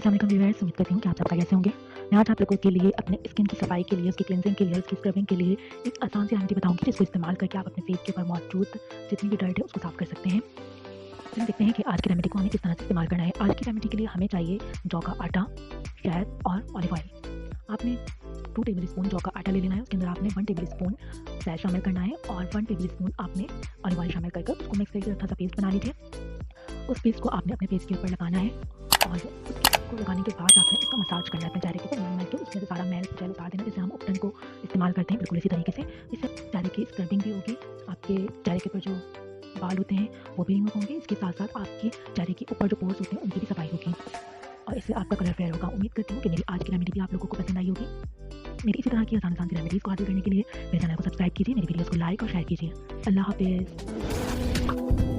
अस्सलाम वालेकुम व्यूअर्स, उम्मीद करती हूँ कि आप सब खैरियत से होंगे। मैं आज आप लोगों के लिए अपने स्किन की सफाई के लिए, उसकी क्लींजिंग के लिए, उसकी स्क्रबिंग के लिए एक आसान सी रेमेडी बताऊँगी जिसको इस्तेमाल करके आप अपने फेस के ऊपर मौजूद जितनी भी डर्ट है उसको साफ कर सकते हैं। चलिए देखते हैं कि आज की रेमेडी को हमें किस तरह से इस्तेमाल करना है। आज की रेमेडी के लिए हमें चाहिए जौ का आटा, शहद और ऑलिव ऑयल। आपने 2 टेबल स्पून जौ का आटा ले लेना है, उसके अंदर आपने 1 टेबल स्पून शहद शामिल करना है और 1 टेबल स्पून आपने ऑलिव ऑयल शामिल करके उसको मिक्स करके अच्छा सा पेस्ट बना लीजिए। उस पेस्ट को आपने अपने फेस के ऊपर लगाना है और उसको लगाने के बाद आपने उसका मसाज करना है अपने चेहरे के ऊपर मैल के उसमें से सारा मैल जेल उतार देना, जैसे हम उपटन को इस्तेमाल करते हैं बिल्कुल इसी तरीके से। इससे चेहरे की स्क्रबिंग भी होगी, आपके चेहरे के ऊपर जो बाल होते हैं वो भी रिमूव होंगे, इसके साथ साथ आपके चेहरे के ऊपर जो पोर्स होते हैं उनकी भी सफाई होगी और इससे आपका कलर फेयर होगा। उम्मीद करती हूँ कि मेरी आज की रेमेडी भी आप लोगों को पसंद आई होगी। मेरी इसी तरह की आसान आसान सी रेमेडीज़ को हासिल करने के लिए मेरे चैनल को सब्सक्राइब कीजिए, मेरी वीडियोज़ को लाइक और शेयर कीजिए। अल्लाह हाफिज़।